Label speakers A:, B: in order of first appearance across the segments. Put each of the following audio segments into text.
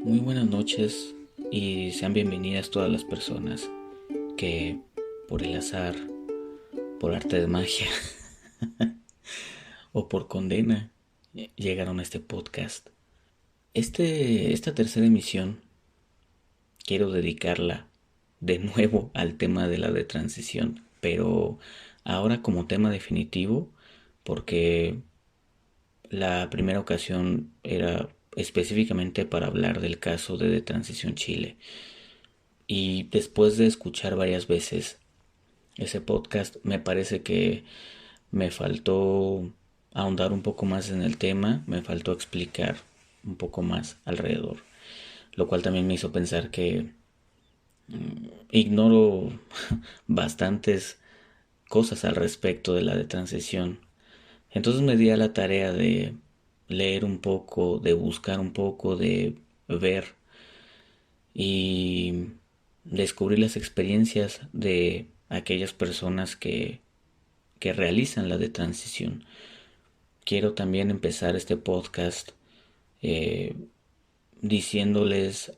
A: Muy buenas noches y sean bienvenidas todas las personas que por el azar, por arte de magia o por condena llegaron a este podcast. Esta tercera emisión quiero dedicarla de nuevo al tema de la de transición, pero ahora como tema definitivo porque la primera ocasión era específicamente para hablar del caso de Transición Chile. Y después de escuchar varias veces ese podcast, me parece que me faltó ahondar un poco más en el tema, me faltó explicar un poco más alrededor, lo cual también me hizo pensar que ignoro bastantes cosas al respecto de la de transición. Entonces me di a la tarea de leer un poco, de buscar un poco, de ver y descubrir las experiencias de aquellas personas que realizan la de transición. Quiero también empezar este podcast eh, diciéndoles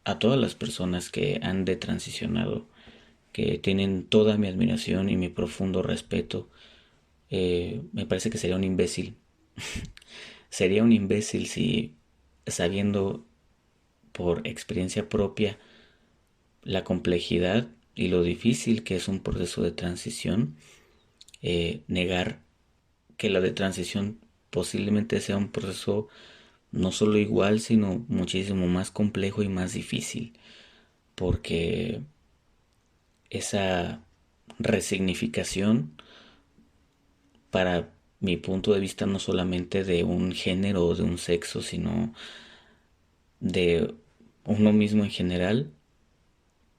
A: a todas las personas que han de transicionado que tienen toda mi admiración y mi profundo respeto. Me parece que sería un imbécil. Sería un imbécil si, sabiendo por experiencia propia la complejidad y lo difícil que es un proceso de transición, negar que la de transición posiblemente sea un proceso no solo igual, sino muchísimo más complejo y más difícil, porque esa resignificación, para mi punto de vista, no solamente de un género o de un sexo, sino de uno mismo en general,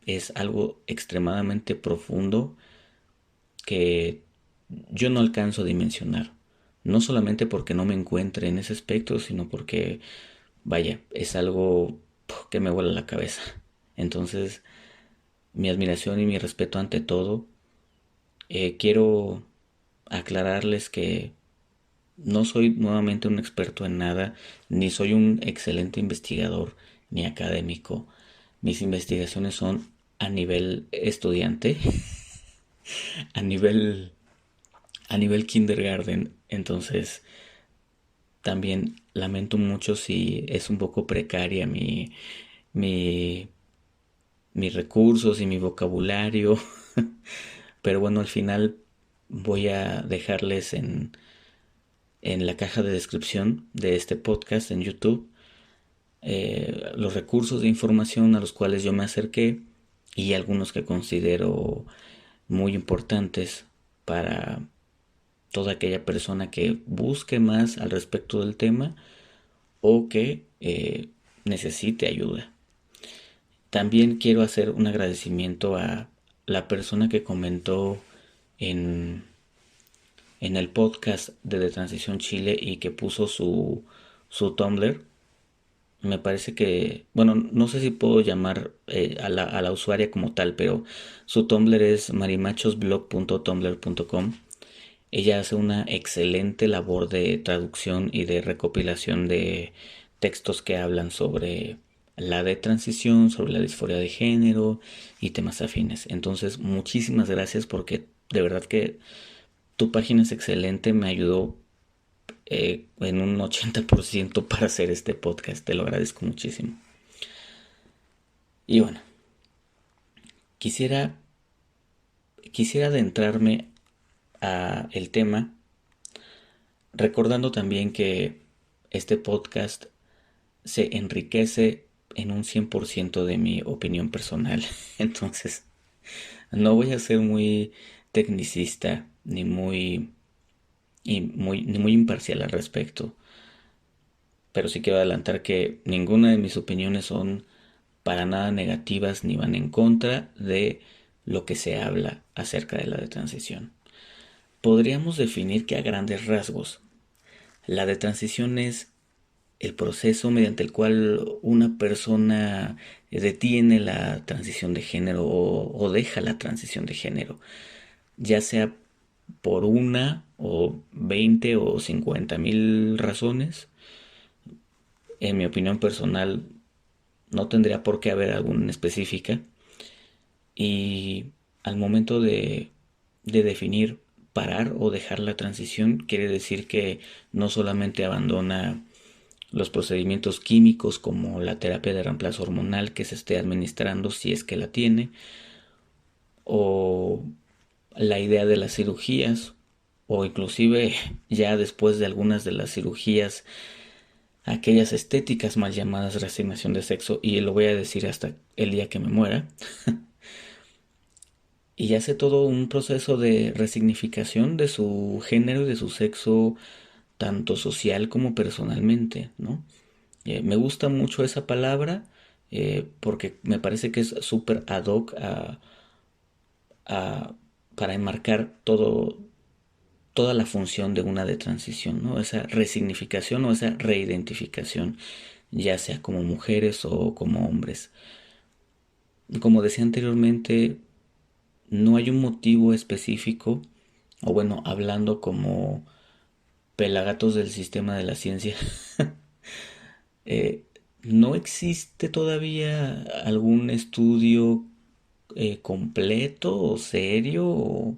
A: es algo extremadamente profundo que yo no alcanzo a dimensionar. No solamente porque no me encuentre en ese aspecto, sino porque, vaya, es algo que me vuela la cabeza. Entonces, mi admiración y mi respeto ante todo. Quiero aclararles que no soy nuevamente un experto en nada, ni soy un excelente investigador, ni académico. Mis investigaciones son a nivel estudiante, a nivel a nivel kindergarten. Entonces también lamento mucho si es un poco precaria mi mis recursos y mi vocabulario. Pero bueno, al final voy a dejarles en la caja de descripción de este podcast en YouTube los recursos de información a los cuales yo me acerqué y algunos que considero muy importantes para toda aquella persona que busque más al respecto del tema o que necesite ayuda. También quiero hacer un agradecimiento a la persona que comentó en, en el podcast de Transición Chile y que puso su Tumblr. Me parece que, bueno, no sé si puedo llamar a la usuaria como tal, pero su Tumblr es marimachosblog.tumblr.com. Ella hace una excelente labor de traducción y de recopilación de textos que hablan sobre la de transición, sobre la disforia de género y temas afines. Entonces, muchísimas gracias porque de verdad que tu página es excelente, me ayudó en un 80% para hacer este podcast, te lo agradezco muchísimo. Y bueno, quisiera, quisiera adentrarme a el tema recordando también que este podcast se enriquece en un 100% de mi opinión personal. Entonces, no voy a ser muy tecnicista ni muy imparcial al respecto. Pero sí quiero adelantar que ninguna de mis opiniones son para nada negativas ni van en contra de lo que se habla acerca de la de transición. Podríamos definir que a grandes rasgos la de transición es el proceso mediante el cual una persona detiene la transición de género o deja la transición de género, ya sea por una o 20 o 50 mil razones. En mi opinión personal, no tendría por qué haber alguna específica. Y al momento de definir parar o dejar la transición, quiere decir que no solamente abandona los procedimientos químicos como la terapia de reemplazo hormonal que se esté administrando si es que la tiene, o la idea de las cirugías, o inclusive ya después de algunas de las cirugías, aquellas estéticas mal llamadas reasignación de sexo, y lo voy a decir hasta el día que me muera, y hace todo un proceso de resignificación de su género y de su sexo, tanto social como personalmente, ¿no? Me gusta mucho esa palabra porque me parece que es súper ad hoc a- para enmarcar toda la función de una de transición, ¿no? Esa resignificación o esa reidentificación, ya sea como mujeres o como hombres. Como decía anteriormente, no hay un motivo específico, o bueno, hablando como pelagatos del sistema de la ciencia, eh, no existe todavía algún estudio completo o serio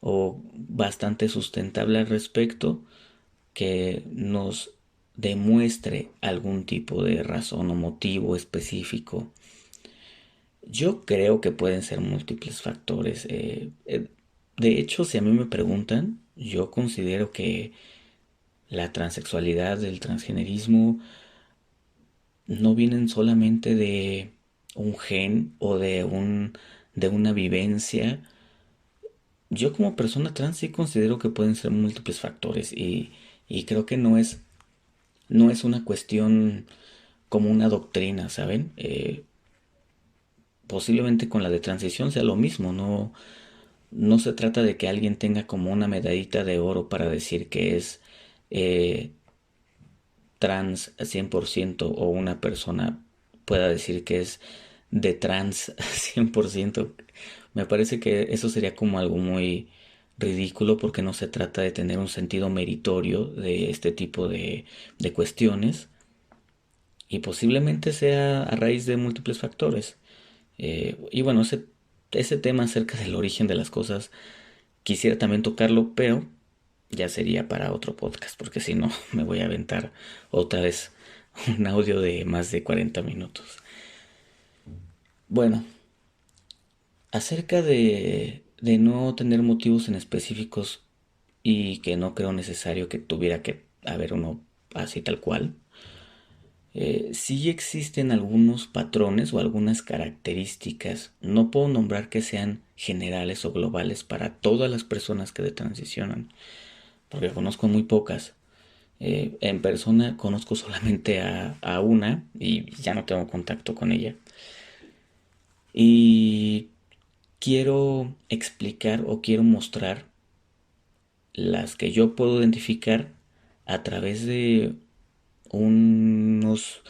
A: o bastante sustentable al respecto que nos demuestre algún tipo de razón o motivo específico. Yo creo que pueden ser múltiples factores. De hecho, si a mí me preguntan, yo considero que la transexualidad, el transgenerismo, no vienen solamente de un gen o de una vivencia. Yo como persona trans sí considero que pueden ser múltiples factores y creo que no es una cuestión como una doctrina, ¿saben? Posiblemente con la de transición sea lo mismo, no se trata de que alguien tenga como una medallita de oro para decir que es eh, trans 100% o una persona pueda decir que es de trans 100%. Me parece que eso sería como algo muy ridículo porque no se trata de tener un sentido meritorio de este tipo de cuestiones y posiblemente sea a raíz de múltiples factores. Y bueno, ese tema acerca del origen de las cosas quisiera también tocarlo, pero ya sería para otro podcast, porque si no me voy a aventar otra vez un audio de más de 40 minutos. Bueno, acerca de no tener motivos en específicos y que no creo necesario que tuviera que haber uno así tal cual, sí existen algunos patrones o algunas características. No puedo nombrar que sean generales o globales para todas las personas que transicionan, porque conozco muy pocas. En persona conozco solamente a una y ya no tengo contacto con ella. Y quiero explicar o quiero mostrar las que yo puedo identificar a través de unos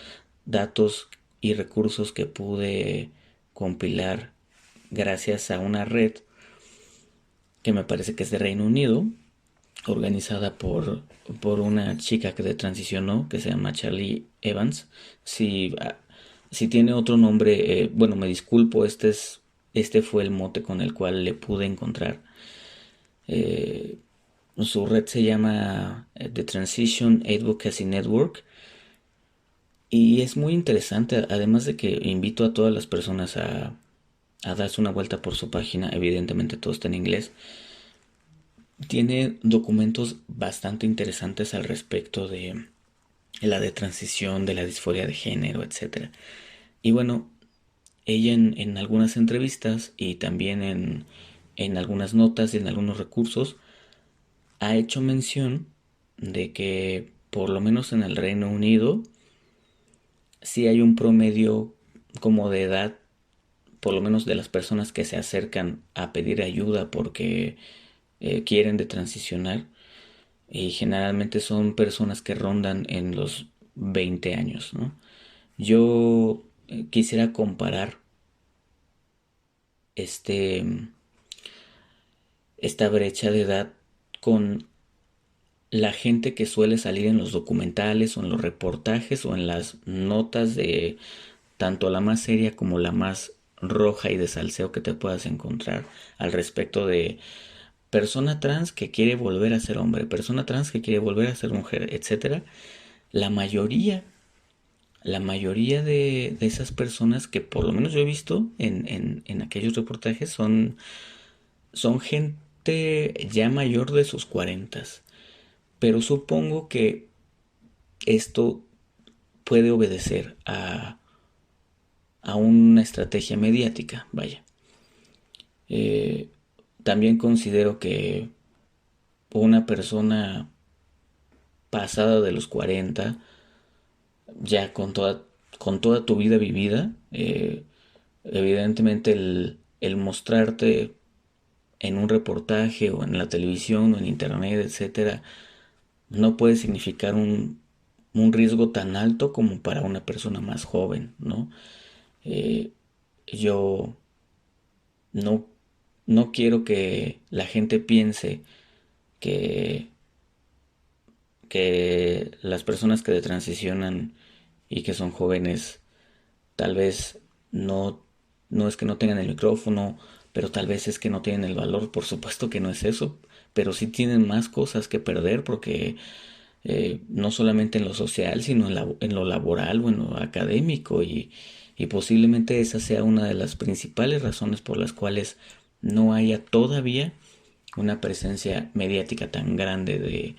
A: datos y recursos que pude compilar gracias a una red que me parece que es de Reino Unido, organizada por una chica que transicionó, que se llama Charlie Evans. Si, si tiene otro nombre, bueno, me disculpo, este fue el mote con el cual le pude encontrar. Eh, Su red se llama The Transition Advocacy Network y es muy interesante, además de que invito a todas las personas a darse una vuelta por su página, evidentemente todo está en inglés. Tiene documentos bastante interesantes al respecto de la de transición, de la disforia de género, etcétera. Y bueno, ella en algunas entrevistas y también en algunas notas y en algunos recursos ha hecho mención de que por lo menos en el Reino Unido sí hay un promedio como de edad, por lo menos de las personas que se acercan a pedir ayuda porque quieren transicionar, y generalmente son personas que rondan en los 20 años, ¿no? Yo quisiera comparar este, esta brecha de edad con la gente que suele salir en los documentales o en los reportajes o en las notas tanto la más seria como la más roja y de salseo que te puedas encontrar al respecto de persona trans que quiere volver a ser hombre, persona trans que quiere volver a ser mujer, etcétera. La mayoría, la mayoría de esas personas que por lo menos yo he visto en aquellos reportajes son gente ya mayor de sus cuarentas. Pero supongo que esto puede obedecer a una estrategia mediática, vaya. Eh, También considero que una persona pasada de los 40, ya con toda tu vida vivida, evidentemente el mostrarte en un reportaje o en la televisión o en internet, etcétera, no puede significar un riesgo tan alto como para una persona más joven, ¿no? Eh, yo no, no quiero que la gente piense que, que las personas que transicionan y que son jóvenes tal vez no, no es que no tengan el micrófono, pero tal vez es que no tienen el valor. Por supuesto que no es eso, pero sí tienen más cosas que perder porque no solamente en lo social, sino en lo laboral o en lo académico y posiblemente esa sea una de las principales razones por las cuales no haya todavía una presencia mediática tan grande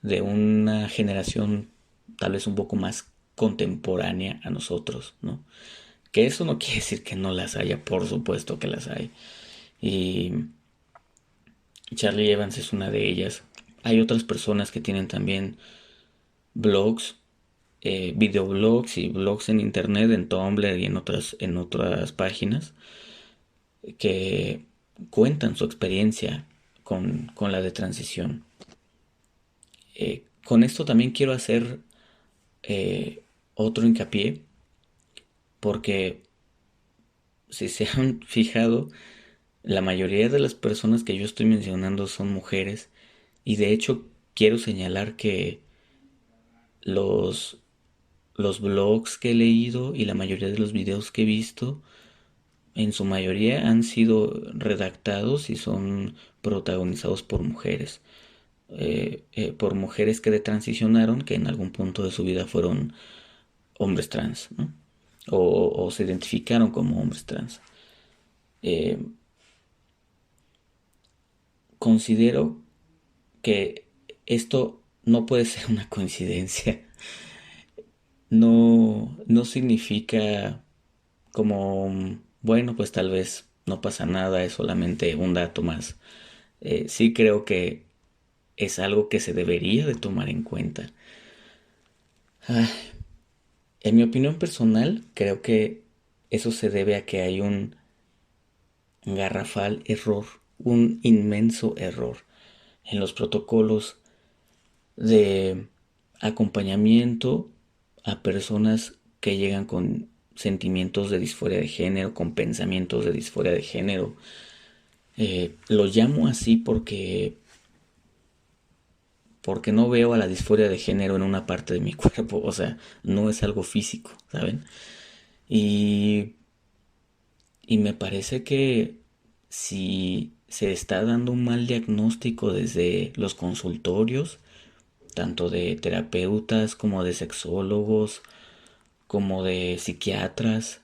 A: de una generación tal vez un poco más contemporánea a nosotros, ¿no? Que eso no quiere decir que no las haya, por supuesto que las hay. Y Charlie Evans es una de ellas. Hay otras personas que tienen también blogs, videoblogs y blogs en internet, en Tumblr y en otras páginas, que cuentan su experiencia con la de transición. Con esto también quiero hacer otro hincapié, porque si se han fijado, la mayoría de las personas que yo estoy mencionando son mujeres y de hecho quiero señalar que los, los blogs que he leído y la mayoría de los videos que he visto en su mayoría han sido redactados y son protagonizados por mujeres. Por mujeres que transicionaron, que en algún punto de su vida fueron hombres trans, ¿no? O se identificaron como hombres trans. Eh, Considero que esto no puede ser una coincidencia. No significa como, bueno, pues tal vez no pasa nada, es solamente un dato más. Sí creo que es algo que se debería de tomar en cuenta. Ah, en mi opinión personal, creo que eso se debe a que hay un garrafal error, un inmenso error en los protocolos de acompañamiento a personas que llegan con sentimientos de disforia de género, con pensamientos de disforia de género. Lo llamo así porque no veo a la disforia de género en una parte de mi cuerpo, o sea, no es algo físico, ¿saben? Y, y me parece que si se está dando un mal diagnóstico desde los consultorios, tanto de terapeutas como de sexólogos, como de psiquiatras,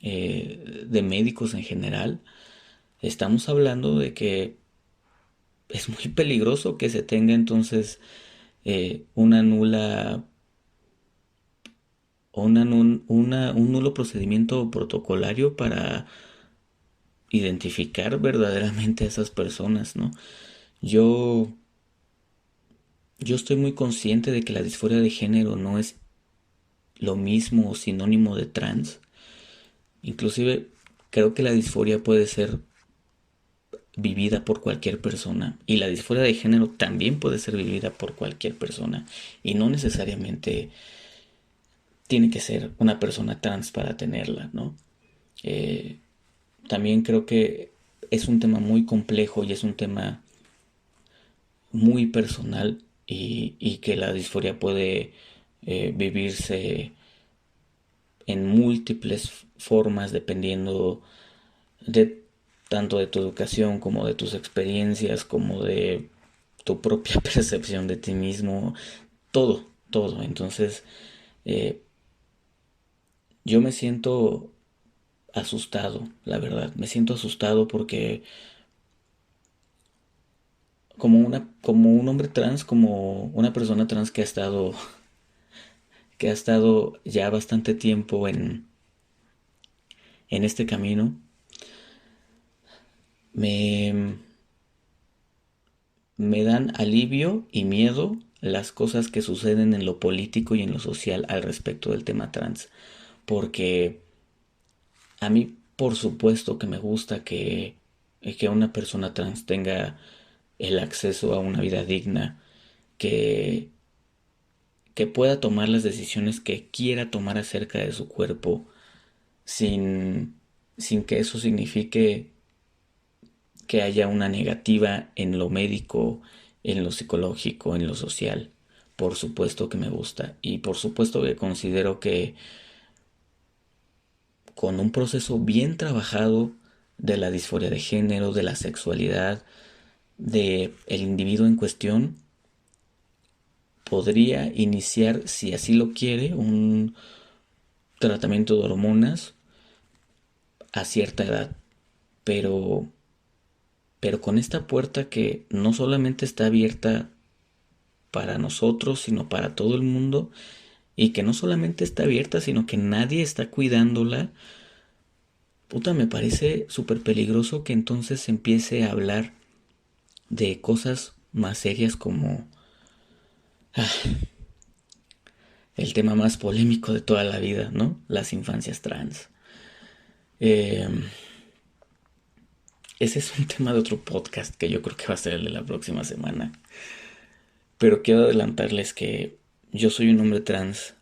A: de médicos en general, estamos hablando de que es muy peligroso que se tenga entonces una nula o un nulo procedimiento protocolario para identificar verdaderamente a esas personas, ¿no? Yo, yo estoy muy consciente de que la disforia de género no es lo mismo o sinónimo de trans. Inclusive creo que la disforia puede ser vivida por cualquier persona y la disforia de género también puede ser vivida por cualquier persona y no necesariamente tiene que ser una persona trans para tenerla, ¿no? Eh, También creo que es un tema muy complejo y es un tema muy personal y que la disforia puede vivirse en múltiples formas dependiendo de tanto de tu educación como de tus experiencias, como de tu propia percepción de ti mismo, todo, todo. Entonces, eh, yo me siento asustado, la verdad. Me siento asustado porque como un hombre trans, como una persona trans que ha estado ya bastante tiempo en este camino, me, me dan alivio y miedo las cosas que suceden en lo político y en lo social al respecto del tema trans. Porque a mí, por supuesto que me gusta que una persona trans tenga el acceso a una vida digna, que, que pueda tomar las decisiones que quiera tomar acerca de su cuerpo sin, sin que eso signifique que haya una negativa en lo médico, en lo psicológico, en lo social. Por supuesto que me gusta y por supuesto que considero que con un proceso bien trabajado de la disforia de género, de la sexualidad, de el individuo en cuestión, podría iniciar, si así lo quiere, un tratamiento de hormonas a cierta edad. Pero, pero con esta puerta que no solamente está abierta para nosotros, sino para todo el mundo, y que no solamente está abierta, sino que nadie está cuidándola, puta, me parece súper peligroso que entonces se empiece a hablar de cosas más serias como el tema más polémico de toda la vida, ¿no? Las infancias trans. Eh, Ese es un tema de otro podcast que yo creo que va a ser el de la próxima semana. Pero quiero adelantarles que yo soy un hombre trans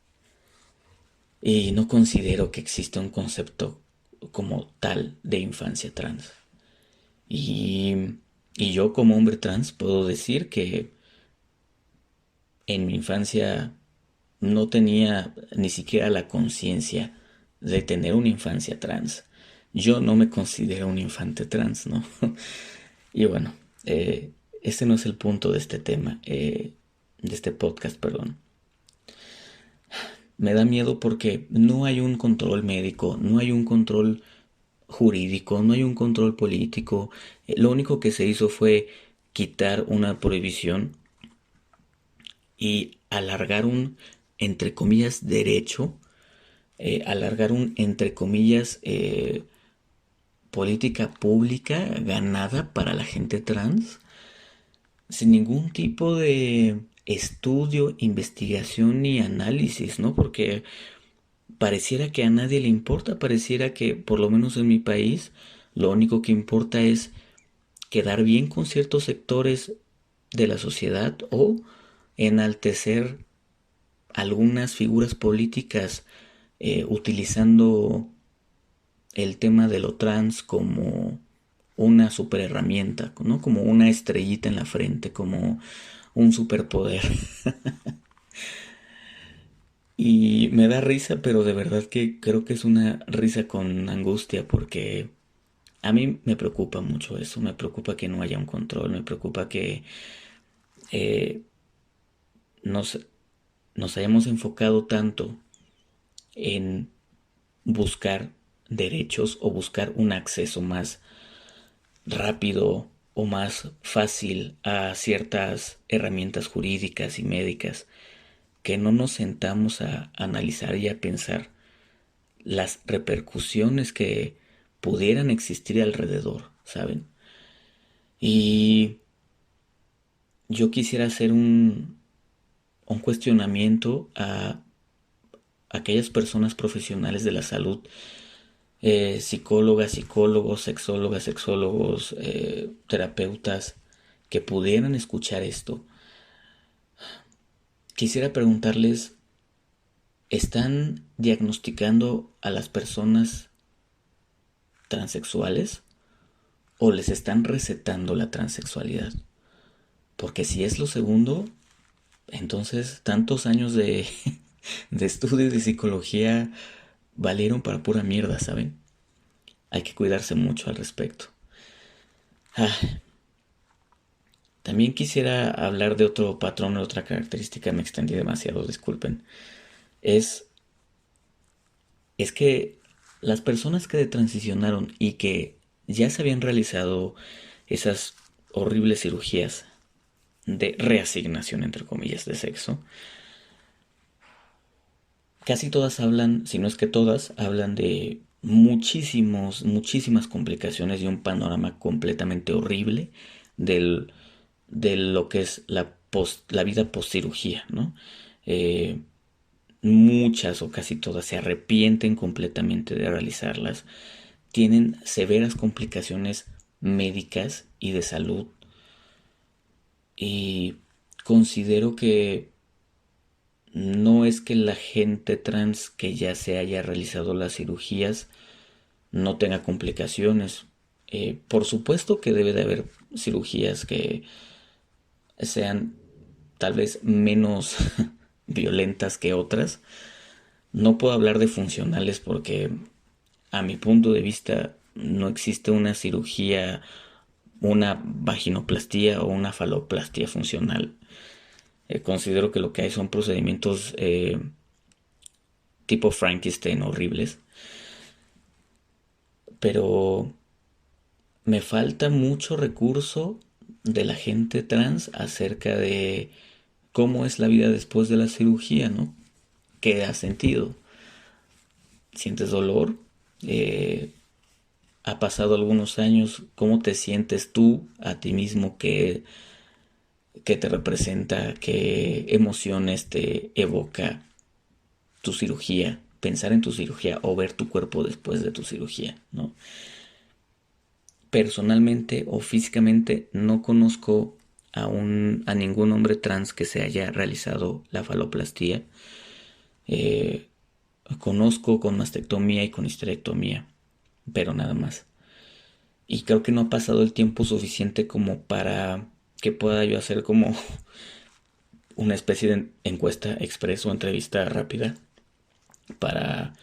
A: y no considero que exista un concepto como tal de infancia trans. Y, y yo como hombre trans puedo decir que en mi infancia no tenía ni siquiera la conciencia de tener una infancia trans. Yo no me considero un infante trans, ¿no? Y bueno, ese no es el punto de este tema, de este podcast, perdón. Me da miedo porque no hay un control médico, no hay un control jurídico, no hay un control político. Lo único que se hizo fue quitar una prohibición y alargar un, entre comillas, derecho, alargar un, entre comillas, política pública ganada para la gente trans, sin ningún tipo de estudio, investigación ni análisis, ¿no? Porque pareciera que a nadie le importa, pareciera que, por lo menos en mi país, lo único que importa es quedar bien con ciertos sectores de la sociedad o enaltecer algunas figuras políticas utilizando el tema de lo trans como una super herramienta, ¿no? Como una estrellita en la frente, como un superpoder. Y me da risa, pero de verdad que creo que es una risa con angustia porque a mí me preocupa mucho eso, me preocupa que no haya un control, me preocupa que eh, nos, nos hayamos enfocado tanto en buscar derechos o buscar un acceso más rápido o más fácil a ciertas herramientas jurídicas y médicas, que no nos sentamos a analizar y a pensar las repercusiones que pudieran existir alrededor, ¿saben? Y yo quisiera hacer un cuestionamiento a aquellas personas profesionales de la salud, psicólogas, psicólogos, sexólogas, sexólogos, terapeutas, que pudieran escuchar esto. Quisiera preguntarles, ¿están diagnosticando a las personas transexuales o les están recetando la transexualidad? Porque si es lo segundo, entonces tantos años de, de estudio de psicología valieron para pura mierda, ¿saben? Hay que cuidarse mucho al respecto. Ah, también quisiera hablar de otro patrón, de otra característica, me extendí demasiado, disculpen. Es, es que las personas que transicionaron y que ya se habían realizado esas horribles cirugías de reasignación, entre comillas, de sexo, casi todas hablan, si no es que todas, hablan de muchísimas complicaciones y un panorama completamente horrible del, de lo que es la vida post cirugía, ¿no? Eh, Muchas o casi todas se arrepienten completamente de realizarlas, tienen severas complicaciones médicas y de salud, y considero que no es que la gente trans que ya se haya realizado las cirugías no tenga complicaciones. Por supuesto que debe de haber cirugías que sean tal vez menos violentas que otras. No puedo hablar de funcionales porque a mi punto de vista no existe una cirugía, una vaginoplastía o una faloplastia funcional. Considero que lo que hay son procedimientos tipo Frankenstein horribles, pero me falta mucho recurso de la gente trans acerca de cómo es la vida después de la cirugía, ¿no? ¿Qué has sentido? ¿Sientes dolor? Eh, ¿Ha pasado algunos años? ¿Cómo te sientes tú a ti mismo? ¿Qué te representa? ¿Qué emociones te evoca tu cirugía? Pensar en tu cirugía o ver tu cuerpo después de tu cirugía, ¿no? Personalmente o físicamente no conozco a ningún hombre trans que se haya realizado la faloplastía. Eh, Conozco con mastectomía y con histerectomía, pero nada más. Y creo que no ha pasado el tiempo suficiente como para que pueda yo hacer como una especie de encuesta express o entrevista rápida para,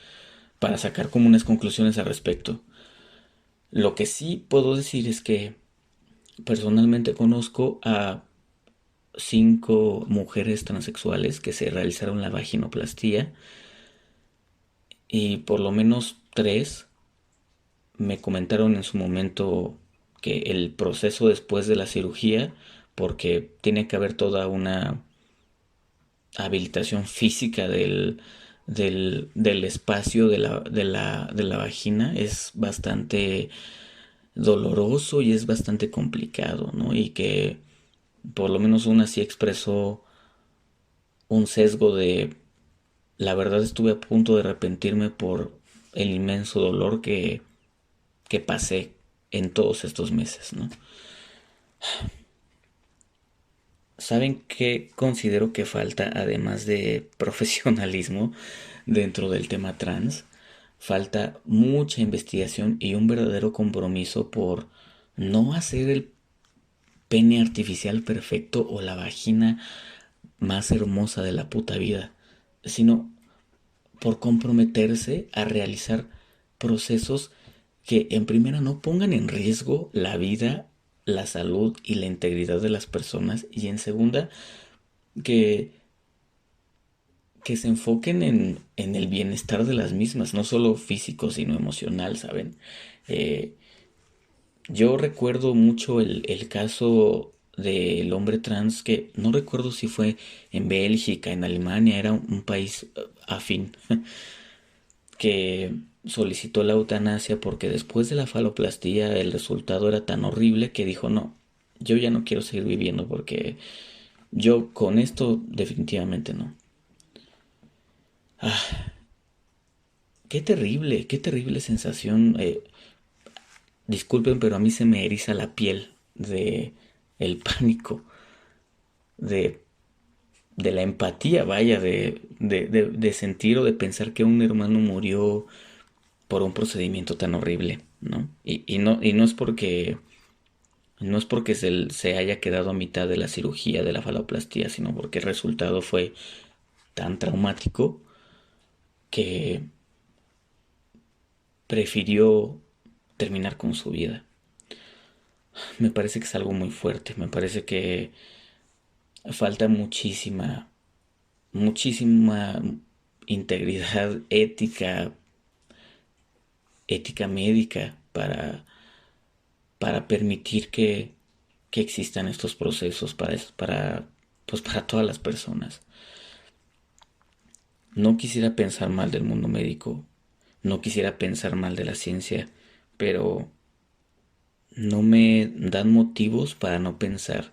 A: para sacar como unas conclusiones al respecto. Lo que sí puedo decir es que personalmente conozco a 5 mujeres transexuales que se realizaron la vaginoplastía, y por lo menos 3 me comentaron en su momento que el proceso después de la cirugía, porque tiene que haber toda una habilitación física del espacio de la vagina, es bastante doloroso y es bastante complicado, ¿no? Y que por lo menos una sí expresó un sesgo de: la verdad estuve a punto de arrepentirme por el inmenso dolor que pasé en todos estos meses, ¿no? ¿Saben qué considero que falta, además de profesionalismo dentro del tema trans? Falta mucha investigación y un verdadero compromiso por no hacer el pene artificial perfecto o la vagina más hermosa de la puta vida, sino por comprometerse a realizar procesos que en primera no pongan en riesgo la vida, la salud y la integridad de las personas, y en segunda que, que se enfoquen en el bienestar de las mismas, no solo físico sino emocional, ¿saben? Eh, yo recuerdo mucho el caso del hombre trans, que no recuerdo si fue en Bélgica, en Alemania, era un país afín, que solicitó la eutanasia porque después de la faloplastía el resultado era tan horrible que dijo: no, yo ya no quiero seguir viviendo porque yo con esto definitivamente no. Ah, qué terrible sensación. Disculpen, pero a mí se me eriza la piel de el pánico, de, de la empatía, vaya, de sentir o de pensar que un hermano murió por un procedimiento tan horrible, ¿no? Y no es porque se haya quedado a mitad de la cirugía de la faloplastía, sino porque el resultado fue tan traumático que prefirió terminar con su vida. Me parece que es algo muy fuerte, me parece que falta muchísima integridad ética médica para permitir que existan estos procesos pues para todas las personas. No quisiera pensar mal del mundo médico, no quisiera pensar mal de la ciencia, pero no me dan motivos para no pensar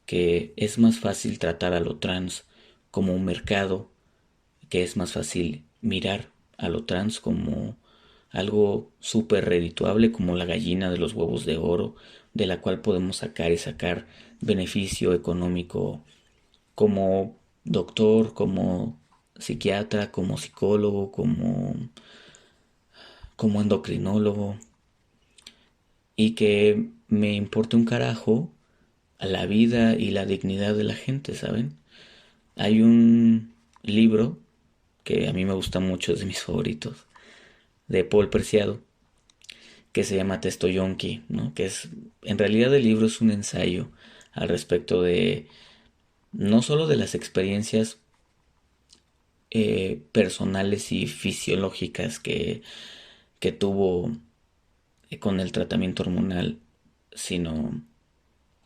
A: que es más fácil tratar a lo trans como un mercado, que es más fácil mirar a lo trans como algo súper redituable, como la gallina de los huevos de oro, de la cual podemos sacar beneficio económico como doctor, como psiquiatra, como psicólogo, como endocrinólogo, y que me importe un carajo a la vida y la dignidad de la gente, ¿saben? Hay un libro que a mí me gusta mucho, es de mis favoritos, de Paul Preciado, que se llama Testo Yonki, ¿no? Que es, en realidad el libro es un ensayo al respecto de, no solo de las experiencias personales y fisiológicas que tuvo con el tratamiento hormonal, sino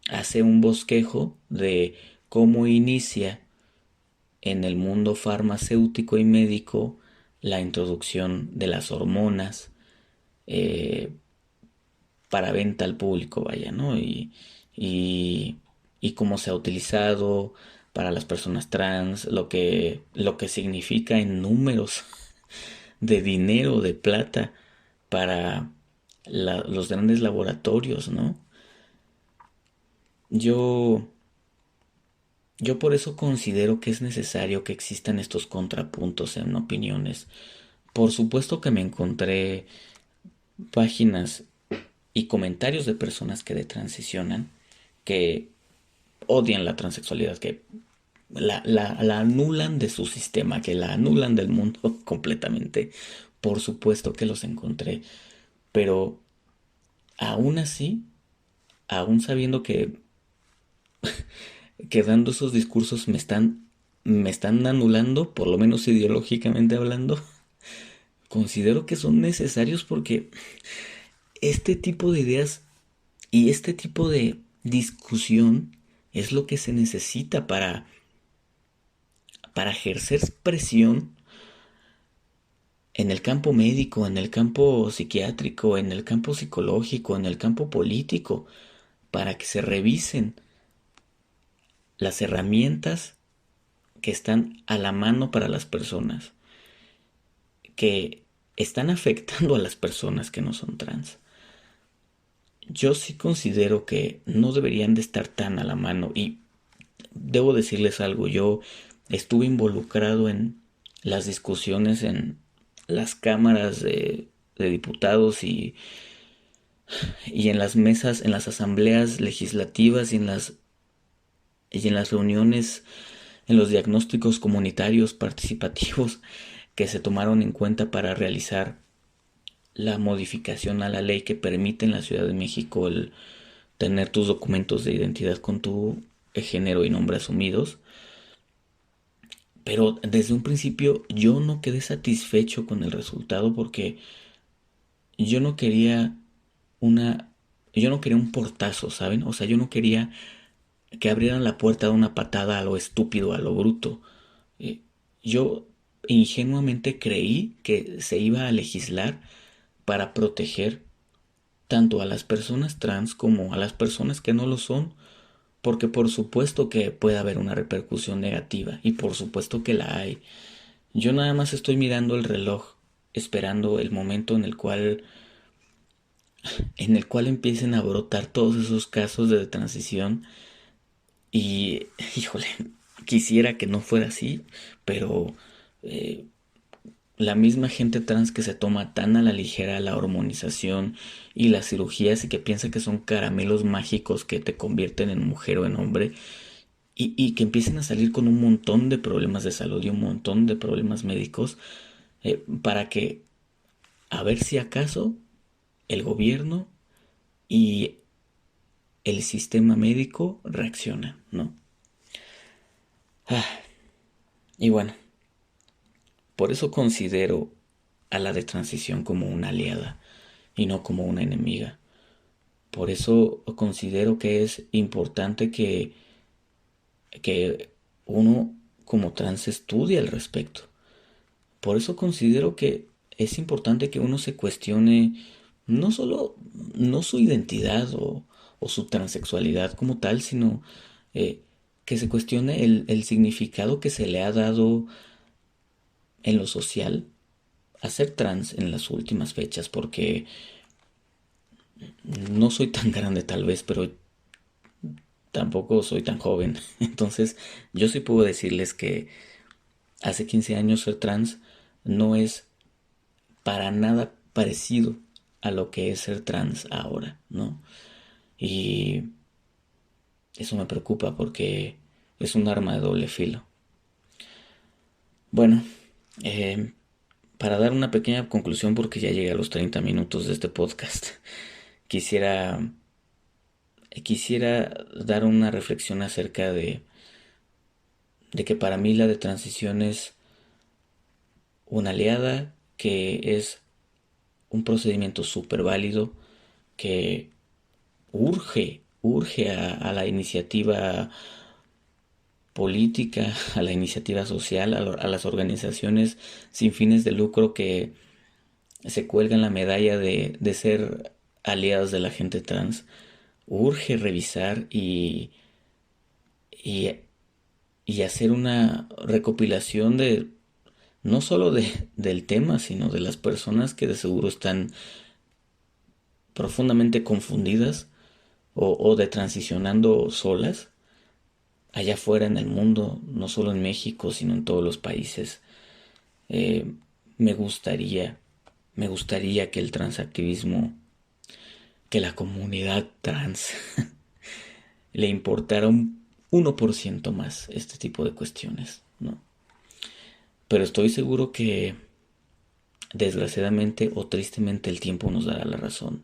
A: hace un bosquejo de cómo inicia en el mundo farmacéutico y médico la introducción de las hormonas eh, para venta al público, vaya, ¿no? Y, y cómo se ha utilizado para las personas trans, lo que significa en números de dinero, de plata, para los grandes laboratorios, ¿no? Yo, yo por eso considero que es necesario que existan estos contrapuntos en opiniones. Por supuesto que me encontré páginas y comentarios de personas que detransicionan, que odian la transexualidad, que la anulan de su sistema, que la anulan del mundo completamente. Por supuesto que los encontré, pero aún así, aún sabiendo que dando esos discursos me están anulando, por lo menos ideológicamente hablando, considero que son necesarios porque este tipo de ideas y este tipo de discusión es lo que se necesita para ejercer presión en el campo médico, en el campo psiquiátrico, en el campo psicológico, en el campo político, para que se revisen las herramientas que están a la mano para las personas, que están afectando a las personas que no son trans. Yo sí considero que no deberían de estar tan a la mano y debo decirles algo, yo estuve involucrado en las discusiones en las cámaras de diputados y en las mesas, en las asambleas legislativas y en las reuniones, en los diagnósticos comunitarios participativos que se tomaron en cuenta para realizar la modificación a la ley que permite en la Ciudad de México el tener tus documentos de identidad con tu género y nombre asumidos. Pero desde un principio yo no quedé satisfecho con el resultado porque yo no quería una, yo no quería un portazo, ¿saben? O sea, yo no quería que abrieran la puerta de una patada a lo estúpido, a lo bruto. Eh, yo ingenuamente creí que se iba a legislar para proteger tanto a las personas trans como a las personas que no lo son, porque por supuesto que puede haber una repercusión negativa y por supuesto que la hay. Yo nada más estoy mirando el reloj, esperando el momento en el cual empiecen a brotar todos esos casos de transición y, híjole, quisiera que no fuera así, pero eh, la misma gente trans que se toma tan a la ligera la hormonización y las cirugías y que piensa que son caramelos mágicos que te convierten en mujer o en hombre y que empiecen a salir con un montón de problemas de salud y un montón de problemas médicos para que a ver si acaso el gobierno y el sistema médico reaccionan, ¿no? Y bueno, por eso considero a la de transición como una aliada y no como una enemiga. Por eso considero que es importante que uno como trans estudie al respecto. Por eso considero que es importante que uno se cuestione no solo no su identidad o su transexualidad como tal, sino eh, que se cuestione el significado que se le ha dado en lo social a ser trans en las últimas fechas, porque no soy tan grande tal vez, pero tampoco soy tan joven. Entonces, yo sí puedo decirles que hace 15 años ser trans no es para nada parecido a lo que es ser trans ahora, ¿no? Y eso me preocupa porque es un arma de doble filo. Bueno, eh, para dar una pequeña conclusión, porque ya llegué a los 30 minutos de este podcast, quisiera, quisiera dar una reflexión acerca de que para mí la de transición es una aliada, que es un procedimiento súper válido, que urge a la iniciativa política, a la iniciativa social, a las organizaciones sin fines de lucro que se cuelgan la medalla de ser aliados de la gente trans. Urge revisar y, y hacer una recopilación de no solo del tema, sino de las personas que de seguro están profundamente confundidas o de transicionando solas allá afuera en el mundo, no solo en México, sino en todos los países. Eh, me gustaría, me gustaría que el transactivismo, que la comunidad trans le importara un 1% más este tipo de cuestiones, ¿no? Pero estoy seguro que desgraciadamente o tristemente el tiempo nos dará la razón.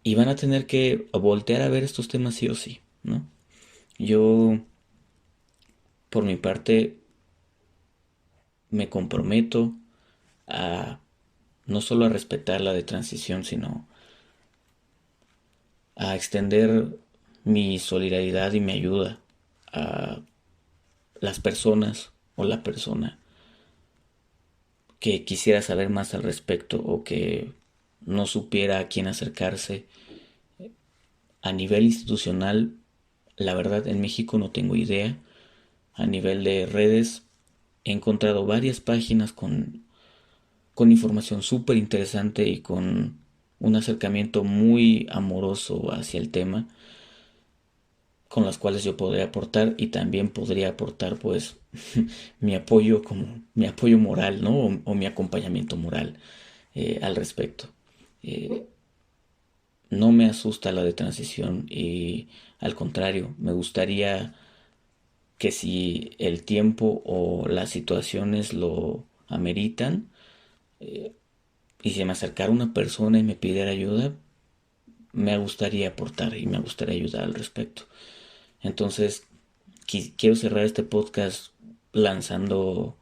A: Y van a tener que voltear a ver estos temas sí o sí, ¿no? Yo, por mi parte, me comprometo a no solo a respetar la de transición, sino a extender mi solidaridad y mi ayuda a las personas o la persona que quisiera saber más al respecto o que no supiera a quién acercarse. A nivel institucional, la verdad en México no tengo idea. A nivel de redes, he encontrado varias páginas con información súper interesante y con un acercamiento muy amoroso hacia el tema, con las cuales yo podría aportar y también podría aportar pues mi apoyo como mi apoyo moral, ¿no? O mi acompañamiento moral al respecto. Eh, no me asusta la de transición y al contrario, me gustaría que si el tiempo o las situaciones lo ameritan, y si me acercara una persona y me pidiera ayuda, me gustaría aportar y me gustaría ayudar al respecto. Entonces, quiero cerrar este podcast lanzando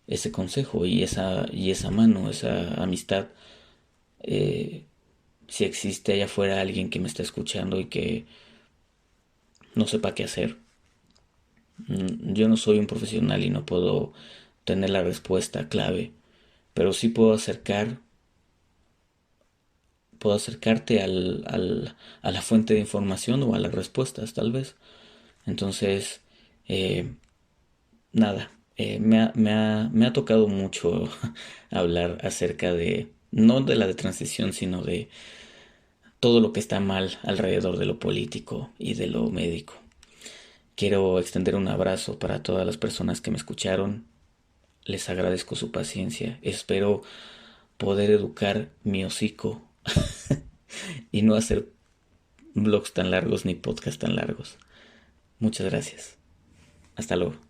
A: ese consejo y esa mano, esa amistad. Eh, si existe allá afuera alguien que me está escuchando y que no sepa qué hacer, yo no soy un profesional y no puedo tener la respuesta clave, pero sí puedo acercarte a la fuente de información o a las respuestas, tal vez. Entonces, eh, nada, me ha tocado mucho hablar acerca de, no de la de transición, sino de todo lo que está mal alrededor de lo político y de lo médico. Quiero extender un abrazo para todas las personas que me escucharon. Les agradezco su paciencia. Espero poder educar mi hocico y no hacer blogs tan largos ni podcasts tan largos. Muchas gracias. Hasta luego.